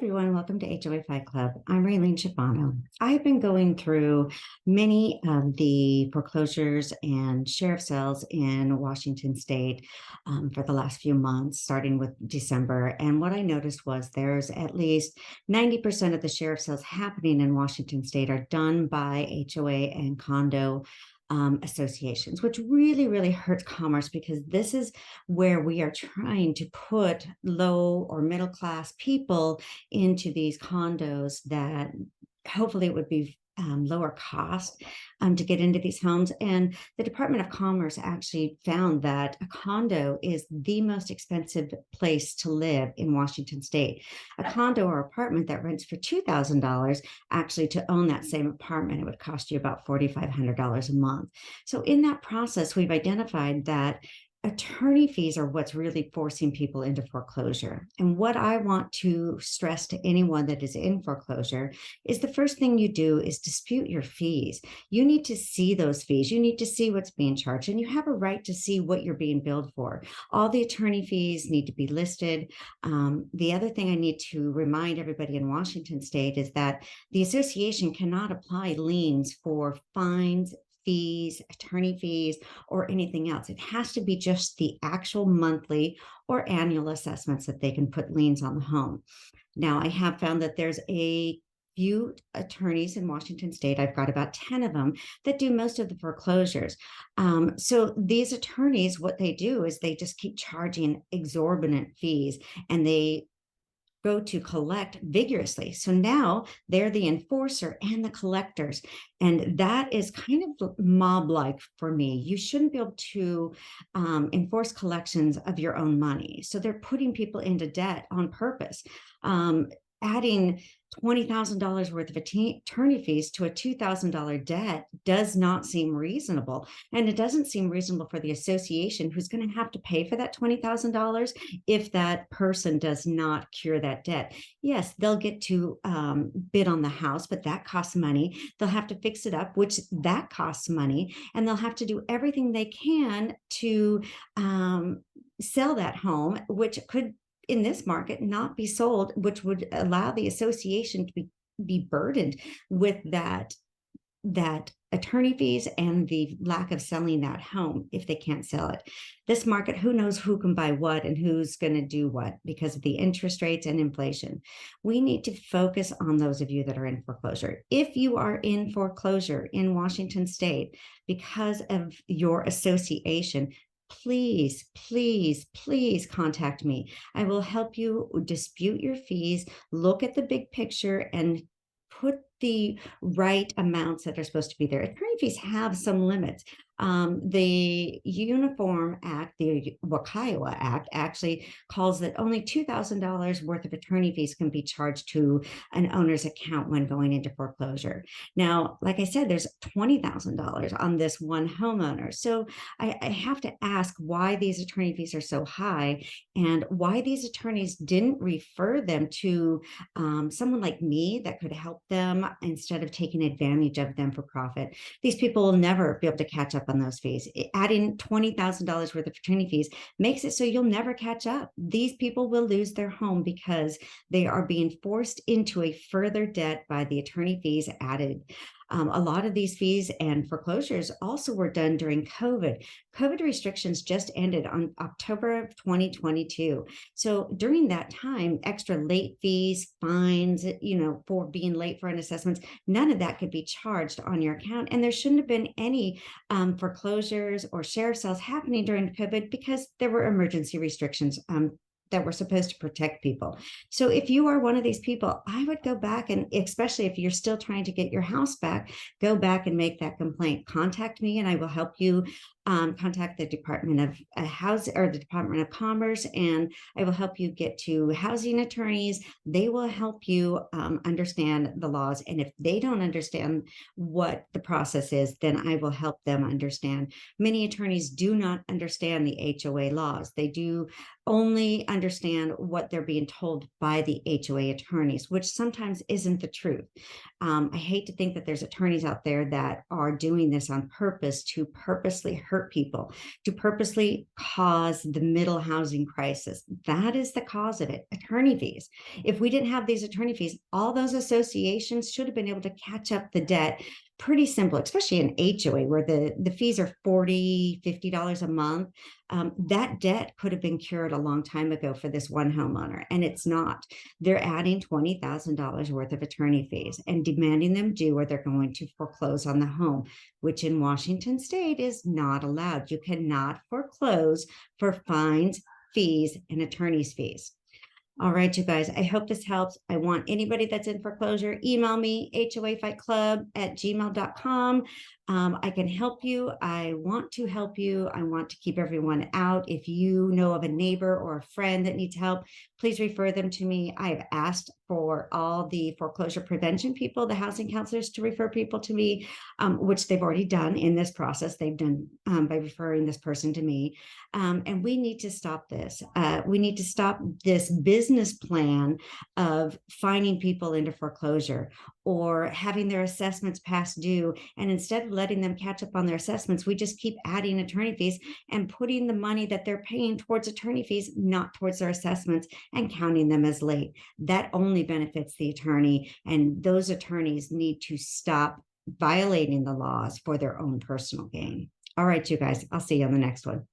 everyone. Welcome to HOA Fight Club. I'm Raylene Shibano. I've been going through many of the foreclosures and sheriff sales in Washington State for the last few months, starting with December. And what I noticed was there's at least 90% of the sheriff sales happening in Washington State are done by HOA and condo associations, which really, really hurts commerce because this is where we are trying to put low or middle class people into these condos that hopefully it would be lower cost to get into these homes. And the Department of Commerce actually found that a condo is the most expensive place to live in Washington State. A condo or apartment that rents for $2,000, actually to own that same apartment, it would cost you about $4,500 a month. So in that process, we've identified that attorney fees are what's really forcing people into foreclosure. And what I want to stress to anyone that is in foreclosure is the first thing you do is dispute your fees. You need to see those fees. You need to see what's being charged, and you have a right to see what you're being billed for. All the attorney fees need to be listed. The other thing I need to remind everybody in Washington State is that the association cannot apply liens for fines, fees, attorney fees, or anything else. It has to be just the actual monthly or annual assessments that they can put liens on the home. Now, I have found that there's a few attorneys in Washington State, I've got about 10 of them, that do most of the foreclosures. So these attorneys, what they do is they just keep charging exorbitant fees, and they go to collect vigorously. So now they're the enforcer and the collectors. And that is kind of mob-like for me. You shouldn't be able to enforce collections of your own money. So they're putting people into debt on purpose. Adding $20,000 worth of attorney fees to a $2,000 debt does not seem reasonable. And it doesn't seem reasonable for the association who's going to have to pay for that $20,000 if that person does not cure that debt. Yes, they'll get to bid on the house, but that costs money. They'll have to fix it up, which that costs money. And they'll have to do everything they can to sell that home, which could in this market not be sold, which would allow the association to be burdened with that attorney fees and the lack of selling that home if they can't sell it. This market, who knows who can buy what and who's going to do what because of the interest rates and inflation. We need to focus on those of you that are in foreclosure. If you are in foreclosure in Washington State because of your association, please, please, please contact me. I will help you dispute your fees, look at the big picture, and put the right amounts that are supposed to be there. Attorney fees have some limits. The Uniform Act, the Kiowa Act, actually calls that only $2,000 worth of attorney fees can be charged to an owner's account when going into foreclosure. Now, like I said, there's $20,000 on this one homeowner. So I have to ask why these attorney fees are so high and why these attorneys didn't refer them to someone like me that could help them instead of taking advantage of them for profit. These people will never be able to catch up on those fees. Adding $20,000 worth of attorney fees makes it so you'll never catch up. These people will lose their home because they are being forced into a further debt by the attorney fees added. A lot of these fees and foreclosures also were done during COVID. COVID restrictions just ended on October of 2022. So during that time, extra late fees, fines, for being late for an assessment, none of that could be charged on your account. And there shouldn't have been any foreclosures or sheriff sales happening during COVID because there were emergency restrictions that were supposed to protect people. So if you are one of these people, I would go back, and especially if you're still trying to get your house back, go back and make that complaint. Contact me and I will help you contact the Department of Housing or the Department of Commerce, and I will help you get to housing attorneys. They will help you understand the laws. And if they don't understand what the process is, then I will help them understand. Many attorneys do not understand the HOA laws. They do only understand what they're being told by the HOA attorneys, which sometimes isn't the truth. I hate to think that there's attorneys out there that are doing this on purpose to purposely hurt people, to purposely cause the middle housing crisis. That is the cause of it, attorney fees. If we didn't have these attorney fees, all those associations should have been able to catch up the debt pretty simple, especially an HOA where the fees are $40, $50 a month. That debt could have been cured a long time ago for this one homeowner, and it's not. They're adding $20,000 worth of attorney fees and demanding them do, or they're going to foreclose on the home, which in Washington state is not allowed. You cannot foreclose for fines, fees, and attorney's fees. All right, you guys, I hope this helps. I want anybody that's in foreclosure, email me, hoafightclub@gmail.com. I can help you. I want to help you. I want to keep everyone out. If you know of a neighbor or a friend that needs help, please refer them to me. I've asked for all the foreclosure prevention people, the housing counselors, to refer people to me, which they've already done in this process. They've done by referring this person to me. And we need to stop this. We need to stop this business plan of fining people into foreclosure or having their assessments past due. And instead of letting them catch up on their assessments, we just keep adding attorney fees and putting the money that they're paying towards attorney fees, not towards their assessments, and counting them as late. That only benefits the attorney, and those attorneys need to stop violating the laws for their own personal gain. All right, you guys, I'll see you on the next one.